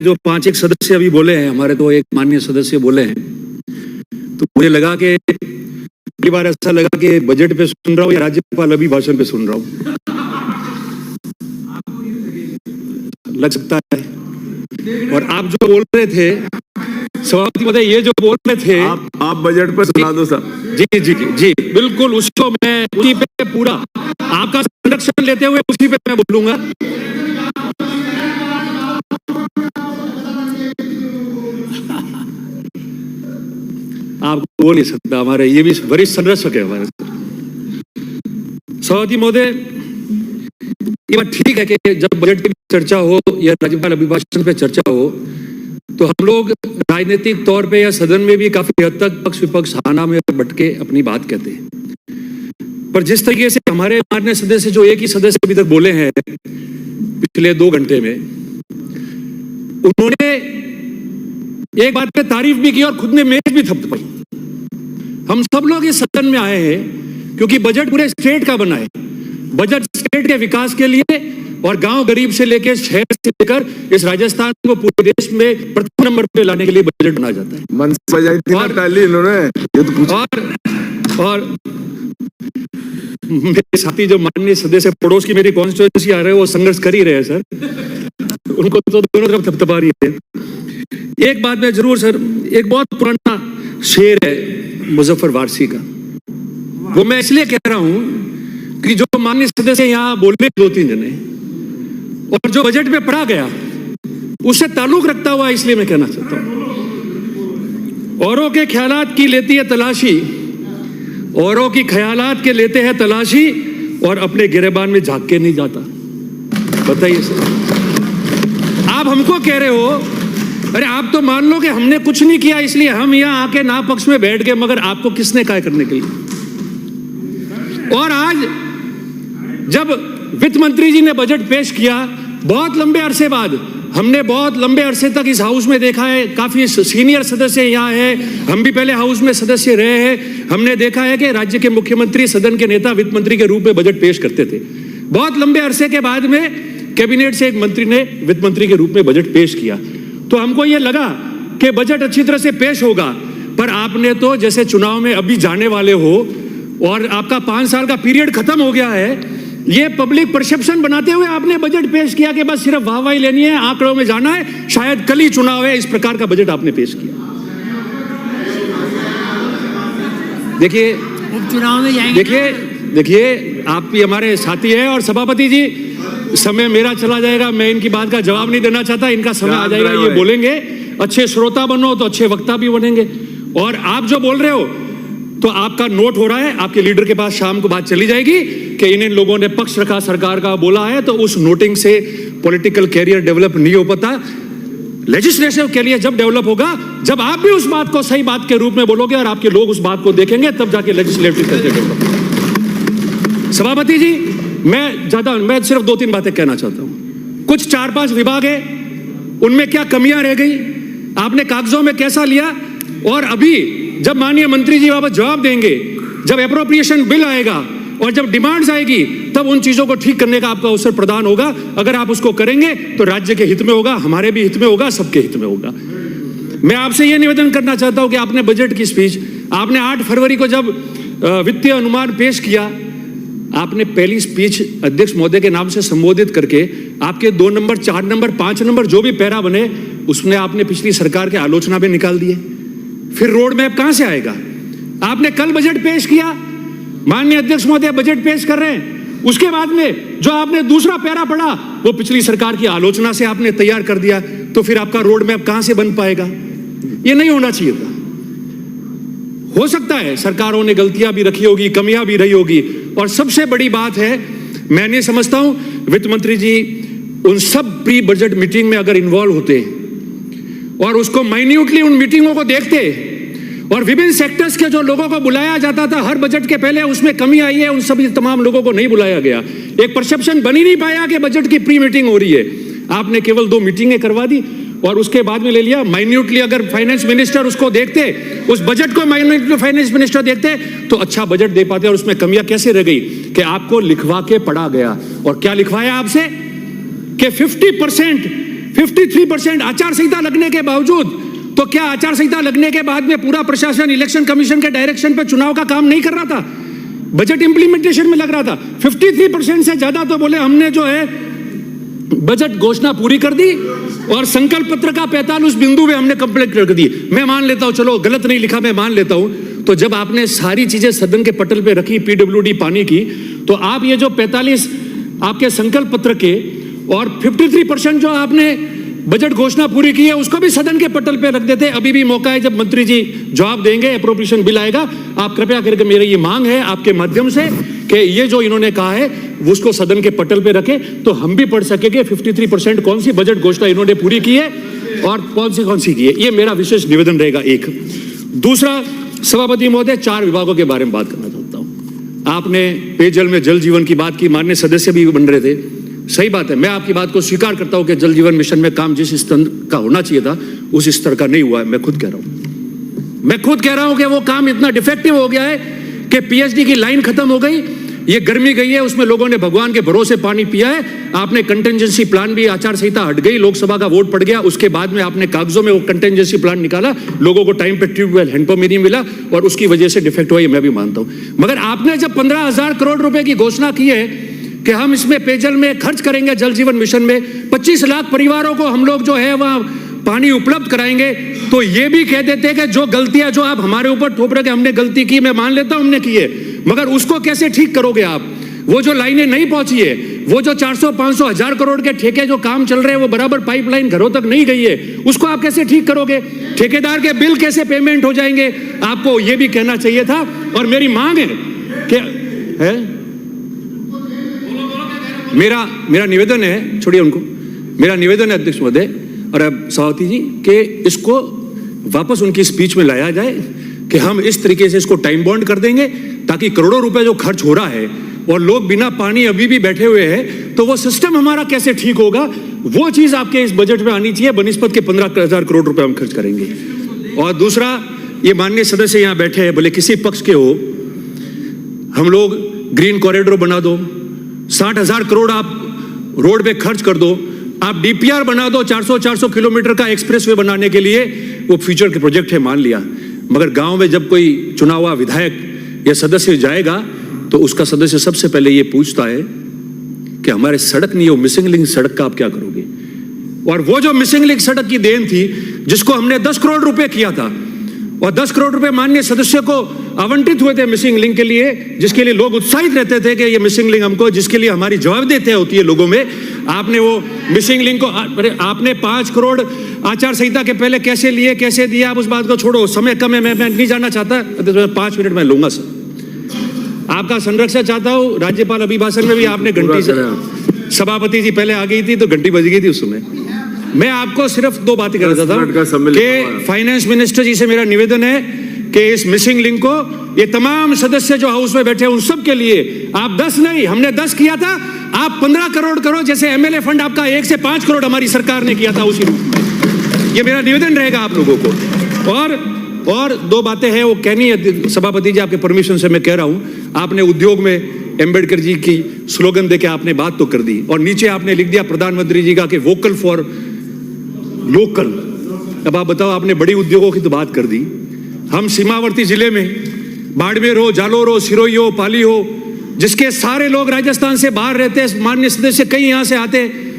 जो 5 सदस्य अभी बोले हैं, हमारे तो एक माननीय सदस्य बोले हैं, तो मुझे लगा कि पहली बार ऐसा लगा कि बजट पे सुन रहा हूँ या राज्यपाल अभी भाषण पे सुन रहा हूँ, लग सकता है। और आप जो बोल रहे थे सभापति महोदय, ये जो बोल रहे थे आप बजट पे सुना दो सर। जी जी जी जी बिल्कुल, उसको मैं उसी पे पूरा आपका संरक्षण लेते हुए उसी पे मैं बोलूंगा। आप बोल नहीं सकता, हमारे ये भी वरिष्ठ संरक्षक है हमारे। सभापति महोदय, ये बात ठीक है कि जब बजट की चर्चा हो या राज्यपाल अभिभाषण पे चर्चा हो तो हम लोग राजनीतिक तौर पे या सदन में भी काफी हद तक पक्ष विपक्ष आना में बट के अपनी बात कहते हैं, पर जिस तरीके से हमारे माननीय सदस्य, जो एक ही सदस्य अभी तक बोले हैं पिछले 2 घंटे में, उन्होंने एक बात पे तारीफ भी की और खुद ने मेज भी थपथपाई। हम सब लोग इस सदन में आए हैं क्योंकि बजट पूरे स्टेट का बना है। बजट स्टेट के विकास के लिए और गांव गरीब से लेकर शहर से लेकर इस राजस्थान को पूरे देश में प्रथम नंबर पे लाने के लिए बजट बनाया जाता है। मन से बजाई थी ना ताली इन्होंने, ये तो पूछा। और मेरे साथी जो माननीय सदस्य पड़ोस की मेरी कॉन्स्टिट्यूएंसी आ रहे हैं, वो संघर्ष कर ही रहे हैं सर, उनको तो दोनों तरफ थपथपा रही है। एक बात में जरूर सर, एक बहुत पुराना शेर है मुजफ्फर वारसी का, वो मैं इसलिए कह रहा हूं कि जो माननीय सदस्य यहाँ बोले 2-3 जने और जो बजट में पढ़ा गया उससे ताल्लुक रखता हुआ इसलिए मैं कहना चाहता हूं। औरों के ख्यालात की लेती है तलाशी, औरों की ख्यालात के लेते हैं तलाशी और अपने गिरेबान में झांक के नहीं जाता। बताइए सर, आप हमको कह रहे हो, अरे आप तो मान लो कि हमने कुछ नहीं किया इसलिए हम यहाँ आके ना पक्ष में बैठ गए, मगर आपको किसने काय करने के लिए? और आज जब वित्त मंत्री जी ने बजट पेश किया, बहुत लंबे अरसे बाद, हमने बहुत लंबे अरसे तक इस हाउस में देखा है, काफी सीनियर सदस्य यहाँ हैं, हम भी पहले हाउस में सदस्य रहे हैं, हमने देखा है कि राज्य के मुख्यमंत्री सदन के नेता वित्त मंत्री के रूप में बजट पेश करते थे। बहुत लंबे अरसे के बाद में कैबिनेट से एक मंत्री ने वित्त मंत्री के रूप में बजट पेश किया, तो हमको ये लगा कि बजट अच्छी तरह से पेश होगा। पर आपने तो जैसे चुनाव में अभी जाने वाले हो और आपका 5 साल का पीरियड खत्म हो गया है, ये पब्लिक परसेप्शन बनाते हुए आपने बजट पेश किया कि बस सिर्फ वाहवाही लेनी है, आंकड़ों में जाना है, शायद कल ही चुनाव है, इस प्रकार का बजट आपने पेश किया। देखिए उपचुनाव में जाएंगे। देखिए आप भी हमारे साथी हैं और सभापति जी, समय मेरा चला जाएगा, मैं इनकी बात का जवाब नहीं देना चाहता, इनका समय आ जाएगा, ये बोलेंगे। अच्छे श्रोता बनो तो अच्छे वक्ता भी बनेंगे। और आप जो बोल रहे हो तो आपका नोट हो रहा है, आपके लीडर के पास शाम को बात चली जाएगी कि इन लोगों ने पक्ष रखा, सरकार का बोला है, तो उस नोटिंग से पॉलिटिकल कैरियर डेवलप नहीं हो पाता। लेजिस्लेटिव कैरियर जब डेवलप होगा, जब आप भी उस बात को सही बात के रूप में बोलोगे और आपके लोग उस बात को देखेंगे, तब जाके लेजिस्लेटिव कैरियर डेवलप। सभापति जी, मैं सिर्फ 2-3 बातें कहना चाहता हूं। कुछ 4-5 विभाग है, उनमें क्या कमियां रह गई, आपने कागजों में कैसा लिया, और अभी जब माननीय मंत्री जी वापस जवाब देंगे, जब एप्रोप्रिएशन बिल आएगा और जब डिमांड्स आएगी, तब उन चीजों को ठीक करने का आपका अवसर प्रदान होगा। अगर आप उसको करेंगे तो राज्य के हित में होगा, हमारे भी हित में होगा, सबके हित में होगा। मैं आपसे यह निवेदन करना चाहता हूं कि आपने बजट की स्पीच, आपने 8 फरवरी को जब वित्तीय अनुमान पेश किया, आपने पहली स्पीच अध्यक्ष महोदय के नाम से संबोधित करके आपके 2 नंबर, 4 नंबर, 5 नंबर जो भी पैरा बने, उसमें आपने पिछली सरकार के आलोचना भी निकाल दिए। फिर रोड मैप कहां से आएगा? आपने कल बजट पेश किया, माननीय अध्यक्ष महोदय बजट पेश कर रहे हैं, उसके बाद में जो आपने दूसरा पैरा पढ़ा वो पिछली सरकार की आलोचना से आपने तैयार कर दिया, तो फिर आपका रोड मैप कहां से बन पाएगा? ये नहीं होना चाहिए था। हो सकता है सरकारों ने गलतियां भी रखी होगी, कमियां भी रही होगी, और सबसे बड़ी बात है, मैं नहीं समझता हूं वित्त मंत्री जी उन सब प्री बजट मीटिंग में अगर इन्वॉल्व होते और उसको माइन्यूटली उन मीटिंगों को देखते, और विभिन्न सेक्टर्स के जो लोगों को बुलाया जाता था हर बजट के पहले, उसमें कमी आई है, उन सभी तमाम लोगों को नहीं बुलाया गया। एक परसेप्शन बन ही नहीं पाया कि बजट की प्री मीटिंग हो रही है। आपने केवल 2 मीटिंगें करवा दी और उसके बाद में ले लिया। माइन्यूटली अगर फाइनेंस मिनिस्टर उसको देखते, उस बजट को माइन्यूटली फाइनेंस मिनिस्टर देखते, तो अच्छा बजट दे पाते। और उसमें कमियां कैसे रह गई कि आपको लिखवा के पढ़ा गया, और क्या लिखवाया आपसे कि 50% 53% आचार संहिता लगने के बावजूद। तो क्या आचार संहिता लगने के बाद में पूरा प्रशासन इलेक्शन कमीशन के डायरेक्शन पे चुनाव का काम नहीं कर रहा था? बजट इंप्लीमेंटेशन में लग रहा था। 53% से ज्यादा तो बोले हमने जो है बजट घोषणा पूरी कर दी और संकल्प पत्र का 45 बिंदु में हमने कंप्लीट कर दी। मैं मान लेता हूं, चलो गलत नहीं लिखा, मैं मान लेता हूं। तो जब आपने सारी चीजें सदन के पटल पे रखी, पीडब्ल्यूडी पानी की, तो आप ये जो 45 आपके संकल्प पत्र के और 53% जो आपने बजट घोषणा पूरी की है उसको भी सदन के पटल पे रख देते। अभी भी मौका है, जब मंत्री जी जवाब देंगे, एप्रोप्रिएशन बिल आएगा, आप कृपया करके, मेरी ये मांग है आपके माध्यम से कि ये जो इन्होंने कहा है उसको सदन के पटल पे रखें, तो हम भी पढ़ सकेंगे 53% कौन सी बजट घोषणा इन्होंने पूरी की है और कौन सी की है। ये मेरा विशेष निवेदन रहेगा। एक दूसरा, सभापति महोदय, 4 विभागों के बारे में बात करना चाहता हूं। आपने पेयजल में जल जीवन की बात की, माननीय सदस्य भी बन रहे थे, सही बात है। मैं आपकी बात को स्वीकार करता हूं कि जल जीवन मिशन में काम जिस स्तर का होना चाहिए था उस स्तर का नहीं हुआ है। मैं खुद कह रहा हूं कि वो काम इतना डिफेक्टिव हो गया है कि पीएचडी की लाइन खत्म हो गई, ये गर्मी गई है, उसमें लोगों ने भगवान के भरोसे पानी पिया है। आपने कंटेंजेंसी प्लान भी, आचार संहिता हट गई, लोकसभा का वोट पड़ गया, उसके बाद में आपने कागजों में वो कंटेंजेंसी प्लान निकाला, लोगों को टाइम पे ट्यूबवेल हैंडपंप नहीं मिला और उसकी वजह से डिफेक्ट हुआ, ये मैं भी मानता हूं। मगर आपने जब 15,000 करोड़ रुपए की घोषणा की है कि हम इसमें पेयजल में खर्च करेंगे, जल जीवन मिशन में 25 लाख परिवारों को हम लोग जो है वहां पानी उपलब्ध कराएंगे, तो ये भी कह देते कि जो गलतियां जो आप हमारे ऊपर थोप रहे कि हमने गलती की, मैं मान लेता हूं हमने की है, मगर उसको कैसे ठीक करोगे आप? वो जो लाइनें नहीं पहुंची है, वो जो 400, 500, 1000 करोड़ के ठेके जो काम चल रहे हैं, वो बराबर पाइपलाइन घरों तक नहीं गई है, उसको आप कैसे ठीक करोगे? ठेकेदार के बिल कैसे पेमेंट हो जाएंगे? आपको ये भी कहना चाहिए था। और मेरी मांग है कि मेरा निवेदन है, छोड़िए उनको, मेरा निवेदन है अध्यक्ष महोदय और अब सभापति जी कि इसको वापस उनकी स्पीच में लाया जाए कि हम इस तरीके से इसको टाइम बॉन्ड कर देंगे ताकि करोड़ों रुपए जो खर्च हो रहा है और लोग बिना पानी अभी भी बैठे हुए हैं, तो वो सिस्टम हमारा कैसे ठीक होगा, वो चीज आपके इस बजट में आनी चाहिए। बनिस्पत के 15,000 करोड़ रुपए हम खर्च करेंगे। और दूसरा, ये माननीय सदस्य यहाँ बैठे हैं, बोले किसी पक्ष के हो, हम लोग ग्रीन कॉरिडोर बना दो, 60,000 करोड़ आप रोड पे खर्च कर दो, आप डीपीआर बना दो 400 किलोमीटर का एक्सप्रेसवे बनाने के लिए, वो फ्यूचर के प्रोजेक्ट है, मान लिया। मगर गांव में जब कोई चुना हुआ विधायक या सदस्य जाएगा तो उसका सदस्य सबसे पहले ये पूछता है कि हमारे सड़क नहीं है, वो मिसिंग लिंक सड़क का आप क्या करोगे? और वो जो मिसिंग लिंक सड़क की देन थी जिसको हमने 10 करोड़ रुपए किया था और 10 करोड़ रुपए माननीय सदस्य को आवंटित हुए थे मिसिंग लिंक के लिए, जिसके लिए लोग उत्साहित रहते थे कि ये मिसिंग लिंक हमको, जिसके लिए हमारी जवाबदेही होती है लोगों में। आपने वो मिसिंग लिंक को आपने 5 करोड़ आचार संहिता के पहले कैसे लिए, कैसे दिए, आप उस बात को छोड़ो, समय कम है, मैं नहीं जानना चाहता, 5 मिनट में लूंगा सर। आपका संरक्षण चाहता हूं। राज्यपाल अभिभाषण में भी आपने घंटी से, सभापति जी पहले आ गई थी तो घंटी बज गई थी उस समय। मैं आपको सिर्फ 2 बातें कहना चाहता हूं कि फाइनेंस मिनिस्टर जी से मेरा निवेदन है कि इस मिसिंग लिंक को, ये तमाम सदस्य जो हाउस में बैठे हैं उन सब के लिए, आप 10 नहीं, हमने 10 किया था, आप 15 करोड़ करो, जैसे एमएलए फंड आपका 1 से 5 करोड़ हमारी सरकार ने किया था उसी रूप में। ये मेरा निवेदन रहेगा आप लोगों को। और 2 बातें हैं वो कहनी है सभापति जी, आपके परमिशन से मैं कह रहा हूं। आपने उद्योग में एम्बेडकर जी की स्लोगन देके आपने बात तो कर दी और नीचे आपने लिख दिया प्रधानमंत्री जी का कि वोकल फॉर लोकल। अब आप बताओ, आपने बड़ी उद्योगों की तो बात कर दी, हम सीमावर्ती जिले में बाड़मेर हो, जालोर हो, सिरोही हो, पाली हो, जिसके सारे लोग राजस्थान से बाहर रहते हैं, माननीय सदस्य कई यहां से आते हैं,